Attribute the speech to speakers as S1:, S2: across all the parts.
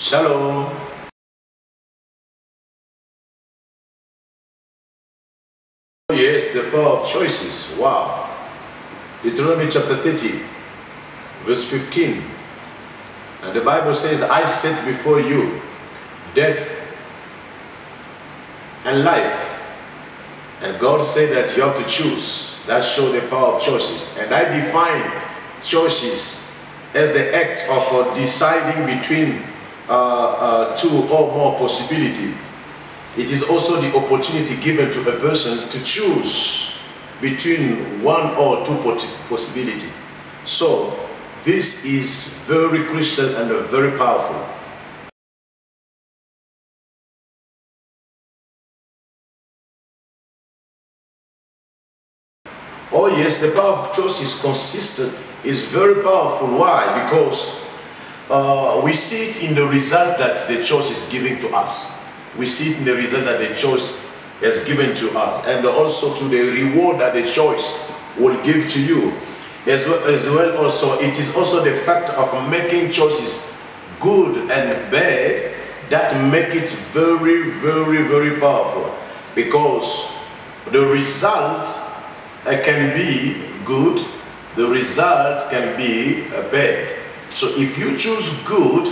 S1: Shalom. Yes, the power of choices. Wow. Deuteronomy chapter 30, verse 15. And the Bible says, I set before you death and life. And God said that you have to choose. That shows the power of choices. And I define choices as the act of deciding between two or more possibilities. It is also the opportunity given to a person to choose between one or two possibilities. So this is very crucial and very powerful. Oh yes, the power of choice is consistent, is very powerful. Why? Because we see it in the result that the choice is giving to us. We see it in the result that the choice has given to us, and also to the reward that the choice will give to you. As well also, it is also the fact of making choices good and bad that make it very, very, very powerful. Because the result can be good, the result can be bad. So if you choose good,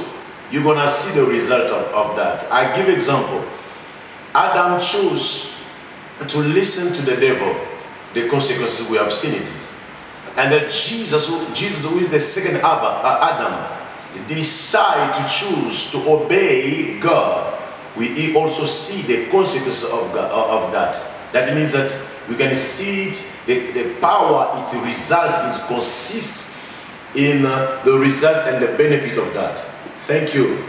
S1: you're gonna see the result of that. I give example. Adam chose to listen to the devil. The consequences, we have seen it. And that Jesus, who is the second Adam, decide to choose to obey God. We also see the consequences of that. That means that we can see it, the power it results, it consists in the result and the benefit of that. Thank you.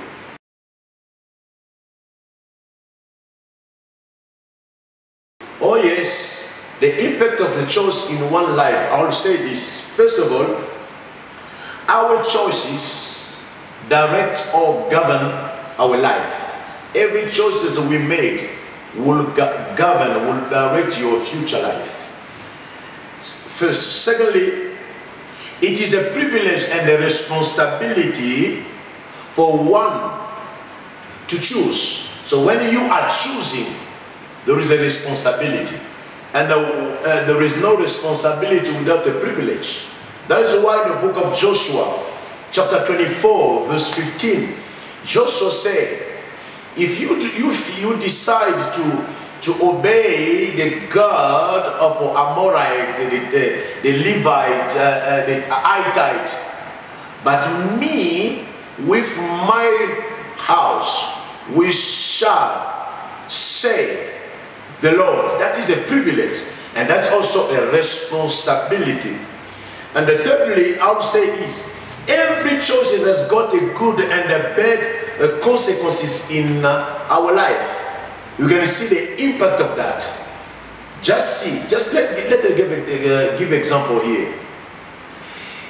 S1: Oh yes, the impact of the choice in one life. I will say this. First of all, our choices direct or govern our life. Every choice that we made will govern, will direct your future life. First. Secondly, it is a privilege and a responsibility for one to choose. So when you are choosing, there is a responsibility. And there is no responsibility without a privilege. That is why the book of Joshua, chapter 24, verse 15, Joshua said, if you decide to obey the God of Amorite, the Levite, the Hittite, but me with my house we shall save the Lord. That is a privilege, and that's also a responsibility. And the thirdly, I would say is every choice has got a good and a bad consequences in our life. You can see the impact of that. Just see, let me give example here.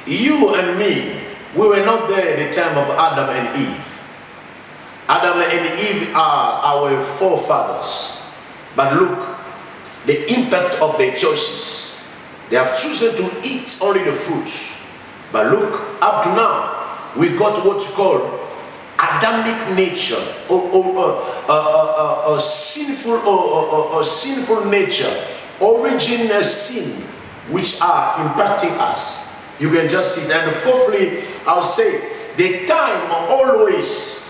S1: You and me, we were not there at the time of Adam and Eve. Adam and Eve are our forefathers. But look, the impact of their choices. They have chosen to eat only the fruits. But look, up to now, we got what you call Adamic nature, or sinful nature, origin sin, which are impacting us. You can just see it. And fourthly, I'll say the time always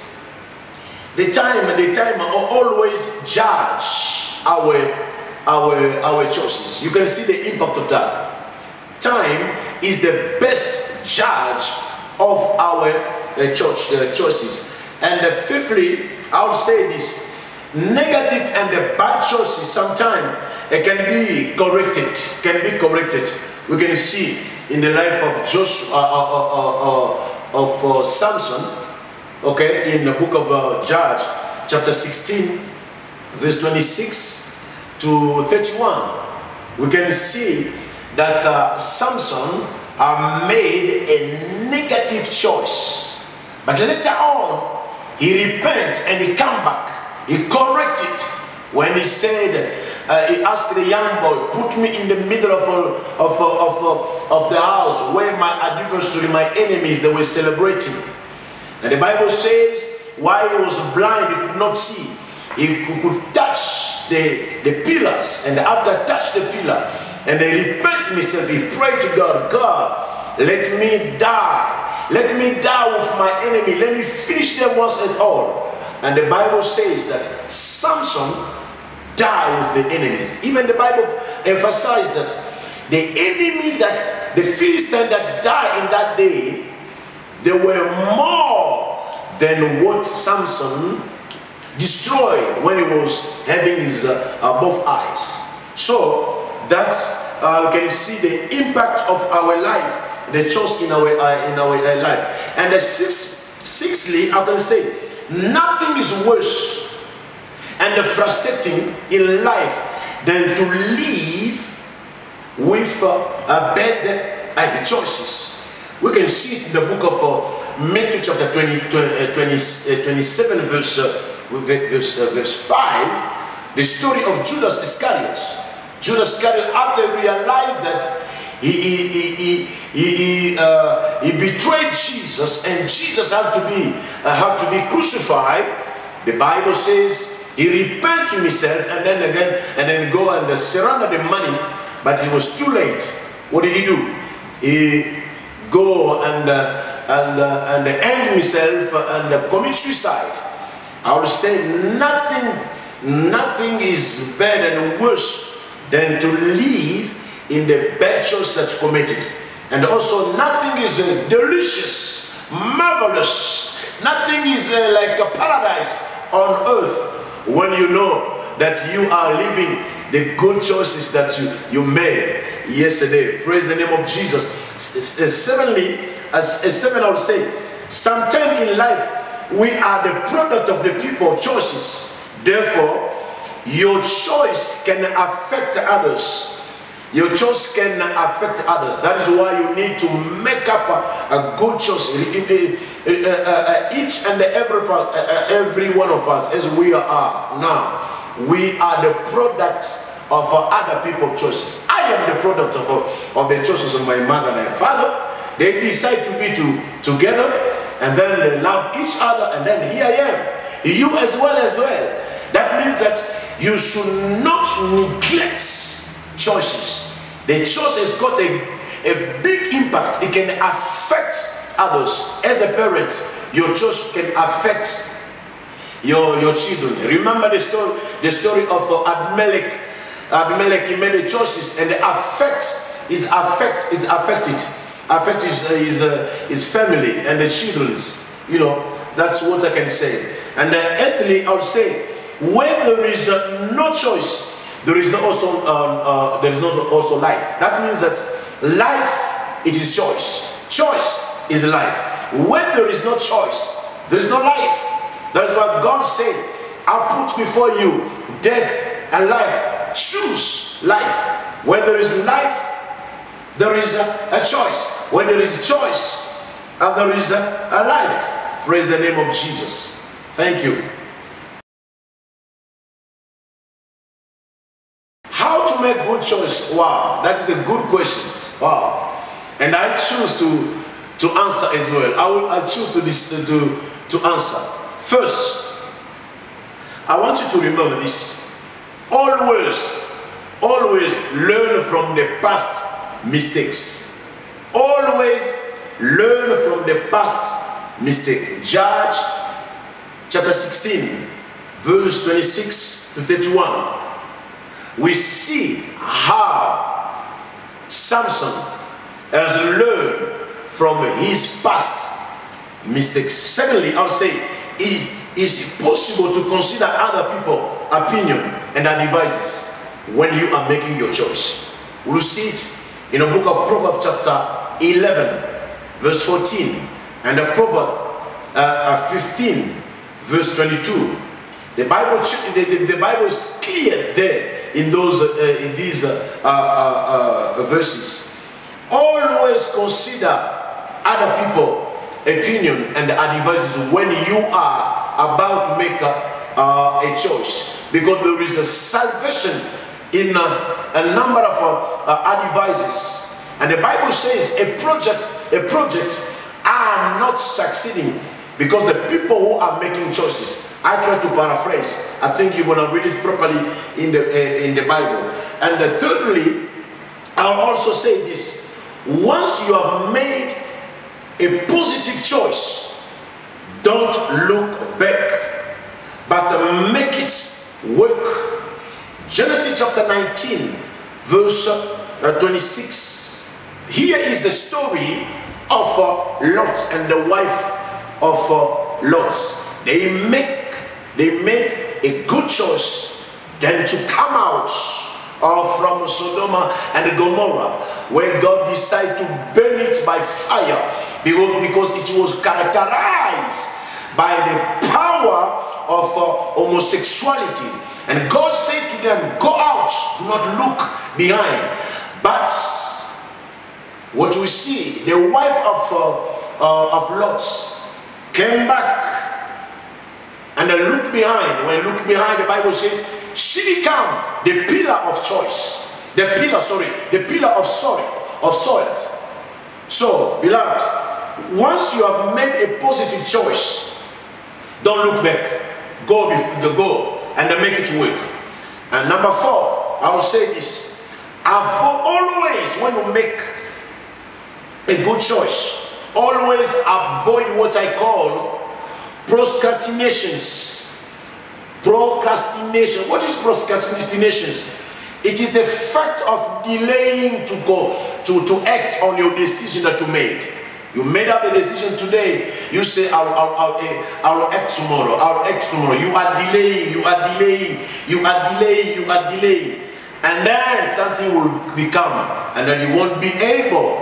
S1: judge our choices. You can see the impact of that. Time is the best judge of our choices. And fifthly, I would say this: negative and the bad choices sometimes can be corrected. We can see in the life of Samson, okay, in the book of Judges, chapter 16, verse 26 to 31, we can see that Samson made a negative choice. But later on, he repented and he came back. He corrected when he said, he asked the young boy, put me in the middle of the house where my adversary, my enemies, they were celebrating. And the Bible says while he was blind, he could not see. He could touch the pillars, and after touch the pillar, and he repented himself, he prayed to God, God, let me die. Let me die with my enemy. Let me finish them once and all. And the Bible says that Samson died with the enemies. Even the Bible emphasized that the enemy, that the Philistines that died in that day, they were more than what Samson destroyed when he was having his both eyes. So that's you can see the impact of our life, the choice in our life. And sixthly, I can say nothing is worse and frustrating in life than to live with bad choices. We can see it in the book of Matthew chapter 27 verse 5, the story of Judas Iscariot. Judas Iscariot, after he realized that he betrayed Jesus and Jesus had to be crucified, the Bible says he repented himself and then go and surrender the money, but it was too late. What did he do? He go and hang himself and commit suicide. I would say nothing is better and worse than to live in the bad choice that you committed. And also nothing is delicious, marvelous, nothing is like a paradise on earth when you know that you are living the good choices that you made yesterday. Praise the name of Jesus. Seventhly, I would say, sometime in life we are the product of the people's choices. Therefore, your choice can affect others. Your choice can affect others. That is why you need to make up a good choice. Each and every one of us, as we are now, we are the products of other people's choices. I am the product of the choices of my mother and my father. They decide to be together, and then they love each other, and then here I am. You as well. That means that you should not neglect choices. The choice has got a big impact. It can affect others. As a parent, your choice can affect your children. Remember the story of Abimelech. Abimelech, he made the choices, and it affected his family and the children's. You know, that's what I can say. And eighthly, I would say, where there is no choice, there is not also life. That means that life, it is choice. Choice is life. When there is no choice, there is no life. That is what God said. I put before you death and life. Choose life. Where there is life, there is a choice. When there is choice, there is a life. Praise the name of Jesus. Thank you. How to make good choice? Wow, that is a good question. Wow, and I choose to answer as well. I choose to answer. First, I want you to remember this. Always learn from the past mistakes. Always learn from the past mistake. Judges chapter 16, verse 26 to 31. We see how Samson has learned from his past mistakes. Secondly, I would say, is possible to consider other people's opinion and advices when you are making your choice. We'll see it in the book of Proverbs chapter 11, verse 14, and the Proverbs 15, verse 22. The Bible is clear there in these verses. Always consider other people's opinion and advices when you are about to make a choice, because there is a salvation in a number of advices. And the Bible says a project are not succeeding Because the people who are making choices, I try to paraphrase. I think you're going to read it properly in the Bible. And thirdly, I'll also say this. Once you have made a positive choice, don't look back, but make it work. Genesis chapter 19, verse 26. Here is the story of Lot and the wife of Lot. They made a good choice than to come out from Sodom and Gomorrah, where God decided to burn it by fire, because it was characterized by the power of homosexuality. And God said to them, go out, do not look behind. But what we see, the wife of Lot came back and looked behind. When look behind, the Bible says she became the pillar of choice, the pillar of salt. So, beloved, once you have made a positive choice, don't look back. Go and make it work. And number 4, I will say this: always, when you make a good choice, always avoid what I call procrastinations. Procrastination. What is procrastinations? It is the fact of delaying to act on your decision that you made. You made up a decision today. You say, I'll act tomorrow. I'll act tomorrow. You are delaying. You are delaying. You are delaying. You are delaying. And then something will become, and then you won't be able,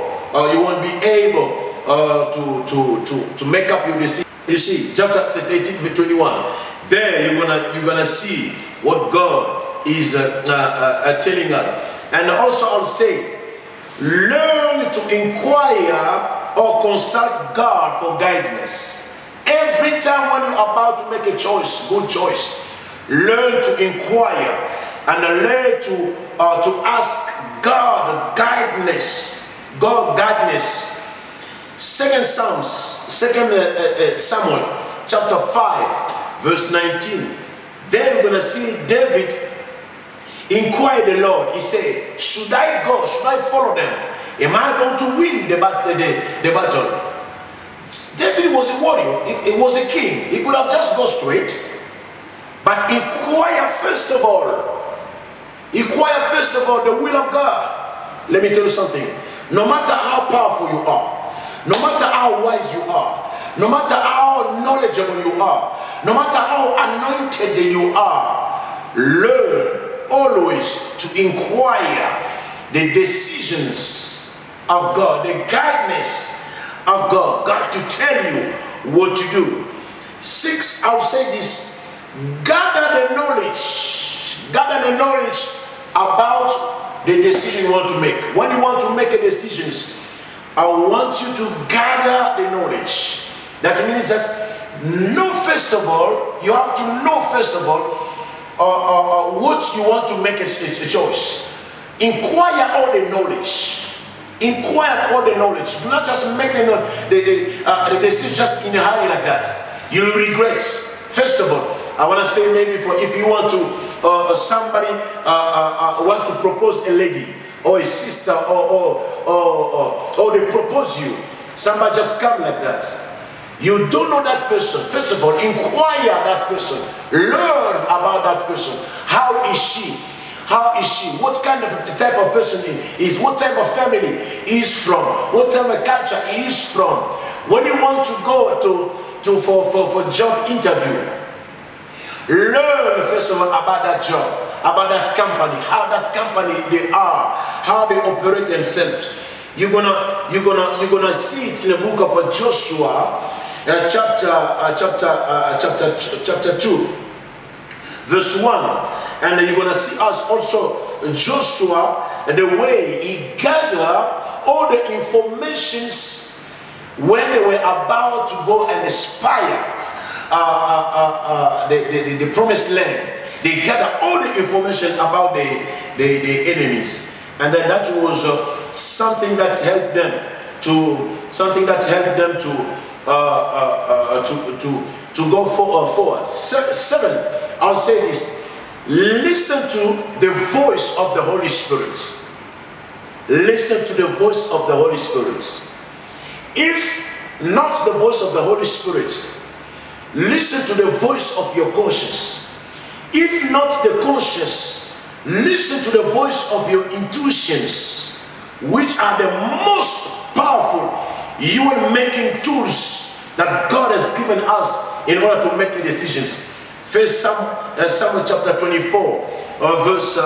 S1: to make up your decision. You see, chapter 18, verse 21. There you're gonna see what God is telling us. And also I'll say, learn to inquire or consult God for guidance. Every time when you're about to make a choice, good choice, learn to inquire and learn to ask God guidance. God guidance. Second Samuel chapter 5 verse 19. There you're gonna see David inquire the Lord. He said, should I go? Should I follow them? Am I going to win the battle? David was a warrior. He was a king. He could have just gone straight. But inquire first of all. Inquire first of all the will of God. Let me tell you something. No matter how powerful you are, no matter how wise you are, no matter how knowledgeable you are, no matter how anointed you are, learn always to inquire the decisions of God, the guidance of God. God to tell you what to do. 6, I'll say this: gather the knowledge about the decision you want to make. When you want to make a decision, I want you to gather the knowledge. That means that know first of all, you have to know first of all what you want to make a choice. Inquire all the knowledge. Inquire all the knowledge. Do not just make the decision just in a hurry like that. You will regret. First of all, I want to say, maybe for if you want to somebody want to propose a lady or a sister or they propose you, somebody just come like that. You don't know that person. First of all, inquire that person. Learn about that person. How is she? How is she? What kind of type of person is? What type of family is from? What type of culture is from? When you want to go for job interview, learn first of all about that job, about that company, how that company they are, how they operate themselves. You're gonna see it in the book of Joshua, chapter 2, verse 1. And you're going to see us also Joshua, the way he gathered all the informations when they were about to go and spy the promised land. They gathered all the information about the enemies, and then that was something that helped them to go forward. 7, I'll say this. Listen to the voice of the Holy Spirit. Listen to the voice of the Holy Spirit. If not the voice of the Holy Spirit, listen to the voice of your conscience. If not the conscience, listen to the voice of your intuitions, which are the most powerful human-making tools that God has given us in order to make the decisions. First Samuel chapter 24, verse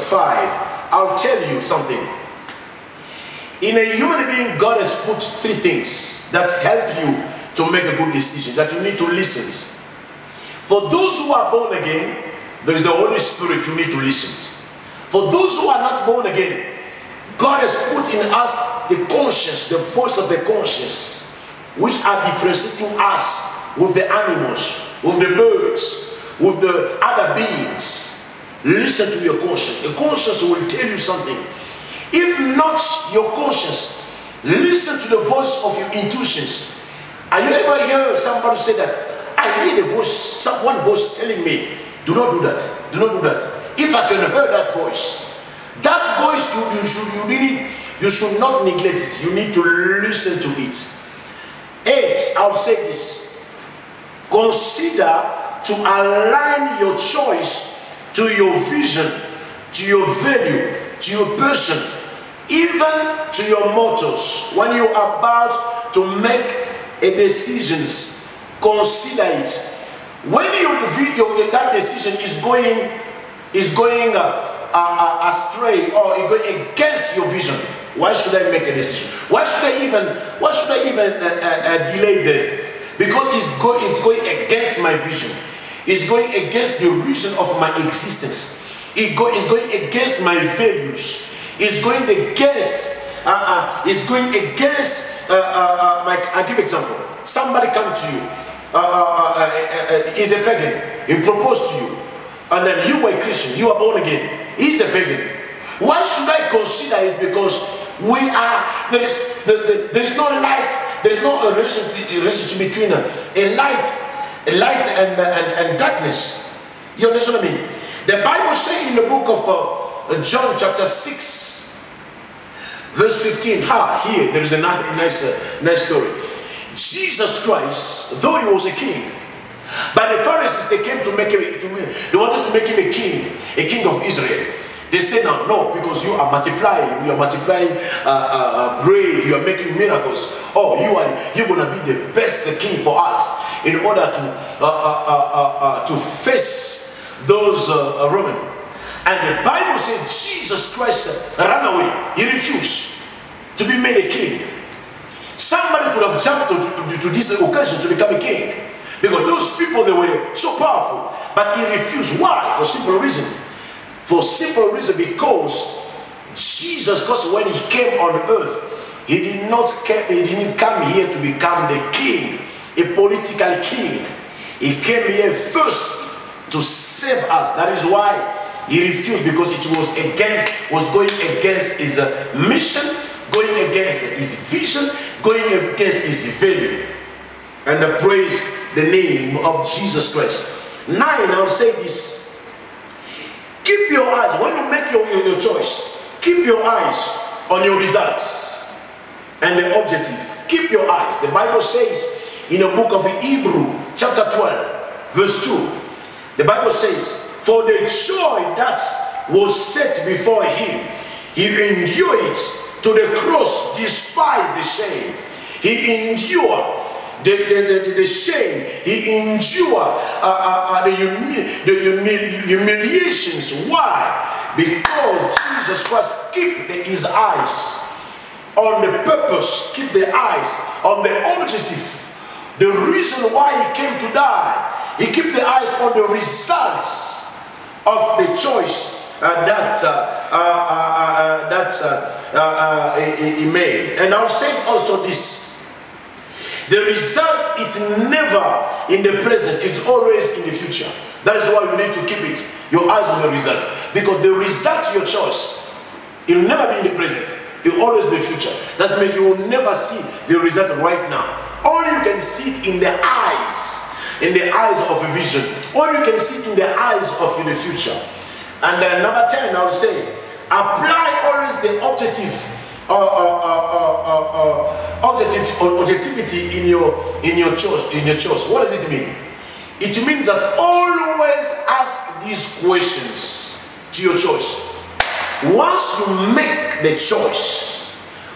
S1: 5. I'll tell you something. In a human being, God has put 3 things that help you to make a good decision, that you need to listen. For those who are born again, there is the Holy Spirit you need to listen. For those who are not born again, God has put in us the conscience, the voice of the conscience, which are differentiating us with the animals, with the birds, with the other beings. Listen to your conscience. The conscience will tell you something. If not your conscience, listen to the voice of your intuitions. Are you ever hear somebody say that, I hear the voice, one voice telling me, do not do that, do not do that. If I can hear that voice you should not neglect it. You need to listen to it. 8, I'll say this. Consider to align your choice to your vision, to your value, to your passion, even to your mottos. When you are about to make a decision, consider it. When that decision is going astray or going against your vision, why should I make a decision? Why should I even delay there? Because it's going against my vision. It's going against the reason of my existence. It's going against my values. It's going against. I'll give example. Somebody come to you. He's a pagan. He proposed to you, and then you were a Christian. You are born again. He's a pagan. Why should I consider it? Because there is no light. There is no relationship between a light and darkness. You understand what I mean? The Bible says in the book of John chapter 6 verse 15. Here there is another nice story. Jesus Christ, though he was a king, but the Pharisees, they came to make him, they wanted to make him a king of Israel. They said, no, because you are multiplying bread, you are making miracles. Oh, you're gonna be the best king for us in order to face those Roman. And the Bible said Jesus Christ ran away. He refused to be made a king. Somebody could have jumped to this occasion to become a king, because those people, they were so powerful, but he refused. Why? For simple reason. For simple reason, because Jesus Christ, when he came on earth, he didn't come here to become the king, a political king. He came here first to save us. That is why he refused, because it was going against his mission, going against his vision, going against his value. And I praise the name of Jesus Christ. 9, I'll say this. Keep your eyes, when you make your choice, keep your eyes on your results and the objective. Keep your eyes. The Bible says in the book of Hebrews chapter 12 verse 2, the Bible says, for the joy that was set before him, he endured to the cross, despised the shame. He endured the shame. He endured the humiliations. Why? Because Jesus Christ keep his eyes on the purpose, keep the eyes on the objective, the reason why he came to die. He keep the eyes on the results of the choice he made. And I'll say also this. The result is never in the present, it's always in the future. That is why you need to keep your eyes on the result. Because the result, your choice, it will never be in the present. It's always the future. That means you will never see the result right now. Only you can see it in the eyes of a vision. Only you can see it in the eyes of the future. And then number 10, I would say, apply always the objectivity in your choice. What does it mean? It means that always ask these questions to your choice. Once you make the choice,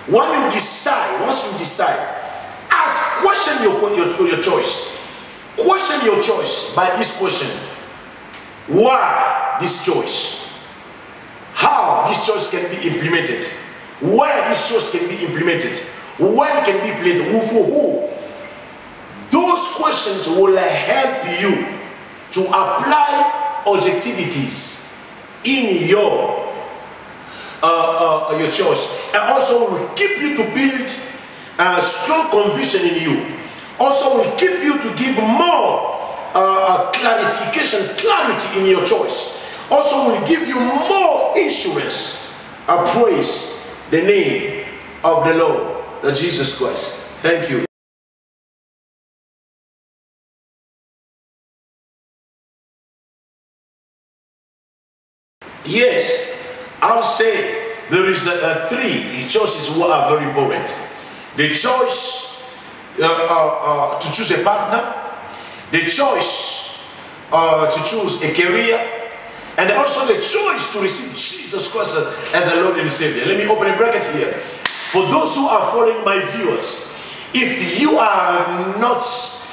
S1: once you decide, question your choice. Question your choice by this question. Why this choice? How this choice can be implemented? Where this choice can be implemented? When can be implemented? For who? Those questions will help you to apply objectivities in your choice, and also will keep you to build a strong conviction in you. Also will keep you to give more clarity in your choice. Also will give you more insurance. Praise the name of the Lord, Jesus Christ. Thank you. Yes, I'll say there is three choices who are very important. The choice to choose a partner, the choice to choose a career, and also the choice to receive Jesus Christ as a Lord and Savior. Let me open a bracket here. For those who are following my viewers, if you are not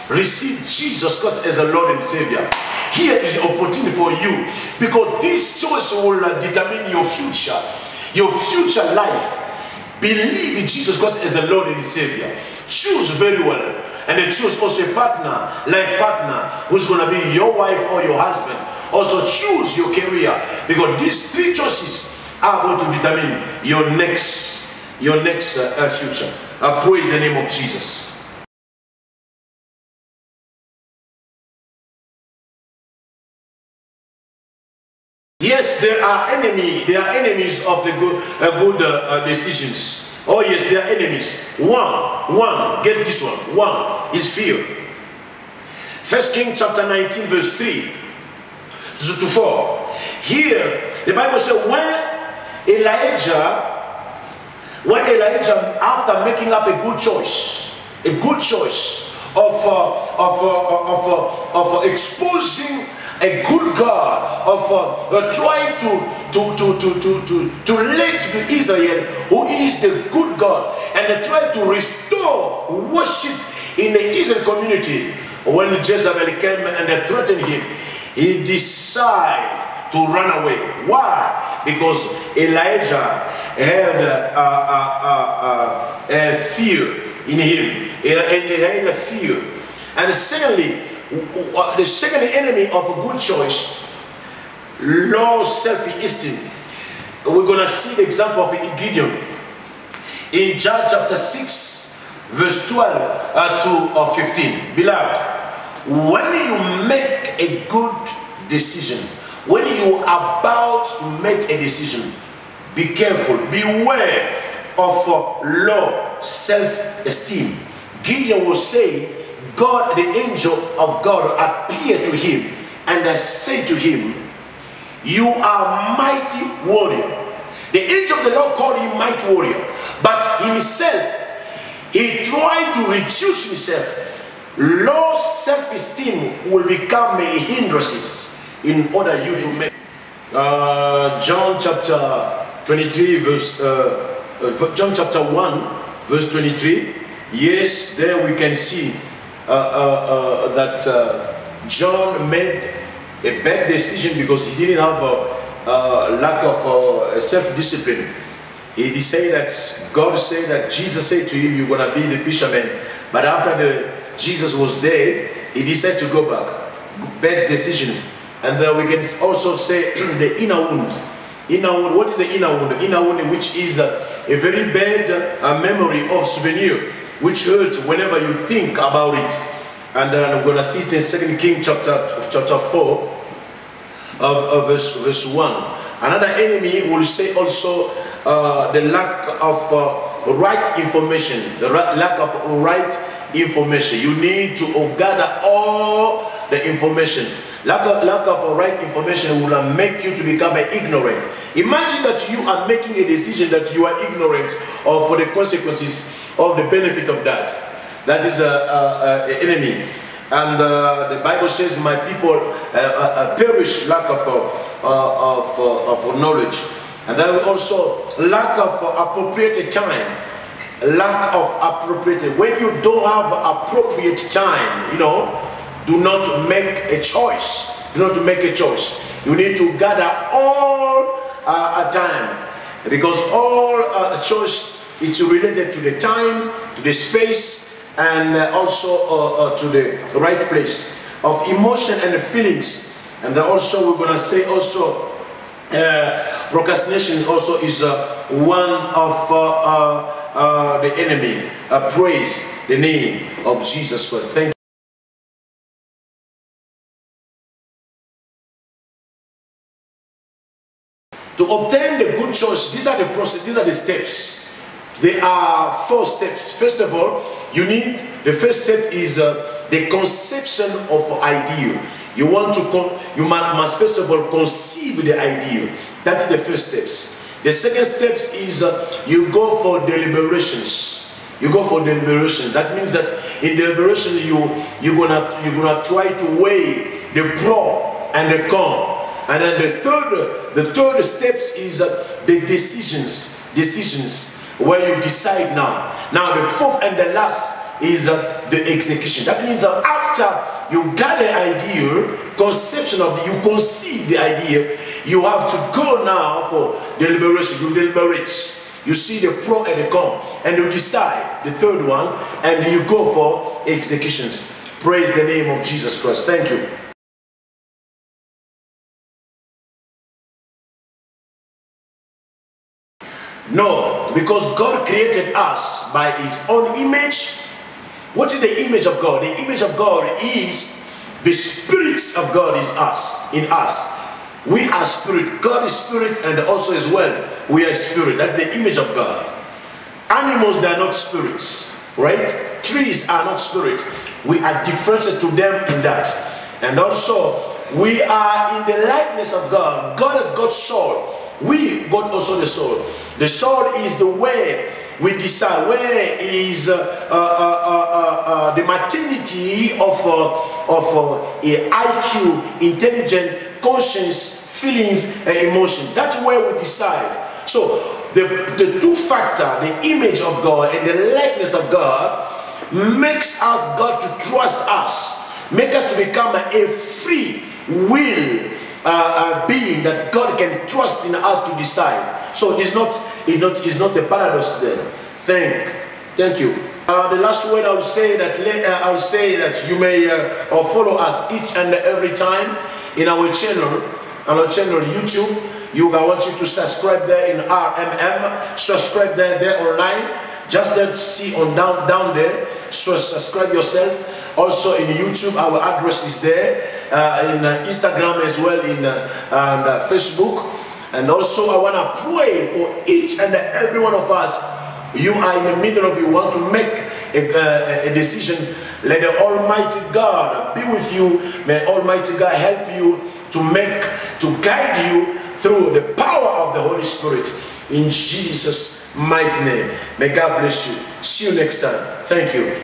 S1: received Jesus Christ as a Lord and Savior, here is the opportunity for you, because this choice will determine your future life. Believe in Jesus Christ as a Lord and Savior. Choose very well, and then choose also a partner, life partner, who's going to be your wife or your husband. Also choose your career, because these three choices are going to determine your next future. I praise the name of Jesus. Yes, there are enemies of the good decisions. Oh yes, they are enemies. One, get this one. One is fear. 1 Kings chapter 19 verse 3 to 4. Here, the Bible says when Elijah, after making up a good choice of exposing a good God, of trying to relate to Israel, who is the good God, and try to restore worship in the Israel community. When Jezebel came and threatened him, he decided to run away. Why? Because Elijah had a fear in him. He had a fear. And secondly, the second enemy of a good choice, low self-esteem. We're going to see the example of Gideon in John chapter 6 verse 12 to 15. Beloved, when you make a good decision, when you are about to make a decision, be careful, beware of low self-esteem. Gideon will say, God, the angel of God, appeared to him and said to him, you are mighty warrior. The angel of the Lord called him mighty warrior, but himself, he tried to reduce himself. Low self-esteem will become a hindrance in order you to make. John chapter 23 verse John chapter 1 verse 23. Yes, there we can see that John made a bad decision because he didn't have a lack of self-discipline. He decided that God said that Jesus said to him, you're going to be the fisherman. But after Jesus was dead, he decided to go back. Bad decisions. And then we can also say the inner wound. Inner wound. What is the inner wound? The inner wound, which is a very bad memory of souvenir, which hurt whenever you think about it. And then we're going to see it in 2 Kings chapter 4 of verse 1. Another enemy will say also the lack of right information, the lack of right information. You need to gather all the informations. Lack of right information will make you to become ignorant. Imagine that you are making a decision that you are ignorant of for the consequences of the benefit of that. That is an enemy. And the Bible says, my people perish lack of knowledge. And then also lack of appropriate time. Lack of appropriate. When you don't have appropriate time, you know, do not make a choice. Do not make a choice. You need to gather all time, because all choice is related to the time, to the space, and also to the right place of emotion and feelings. And then also we're gonna say also procrastination also is one of the enemy. Praise the name of Jesus Christ. Thank you. To obtain the good choice, these are the process, these are the steps. There are 4 steps. First of all, the first step is the conception of idea. You must first of all conceive the idea. That's the first steps. The second steps is you go for deliberations. You go for deliberation. That means that in deliberation you're gonna try to weigh the pro and the con. And then the third steps is the decisions where you decide now. Now the fourth and the last is the execution. That means that after you got the idea, conception of you conceive the idea, you have to go now for deliberation. You deliberate. You see the pro and the con, and you decide the third one, and you go for executions. Praise the name of Jesus Christ. Thank you. No, because God created us by His own image. What is the image of God? The image of God is the Spirit of God is us, in us. We are spirit. God is spirit, and also as well, we are spirit. That's the image of God. Animals, they are not spirits, right? Trees are not spirits. We are differences to them in that. And also, we are in the likeness of God. God has got soul. We got also the soul. The soul is the way we decide. Where is the maternity of a IQ, intelligent, conscience, feelings, and emotion. That's where we decide. So the two factor, the image of God and the likeness of God, makes us God to trust us, make us to become a free will being that God can trust in us to decide. So it's not a paradox there. Thank you. The last word I will say that you may follow us each and every time in our channel, YouTube. I want you to subscribe there in RMM. Subscribe there online. Just there, see on down there. So subscribe yourself. Also in YouTube, our address is there. In Instagram as well, and Facebook. And also I want to pray for each and every one of us. You are in the middle of you want to make a decision. Let the Almighty God be with you. May Almighty God help you to guide you through the power of the Holy Spirit. In Jesus' mighty name. May God bless you. See you next time. Thank you.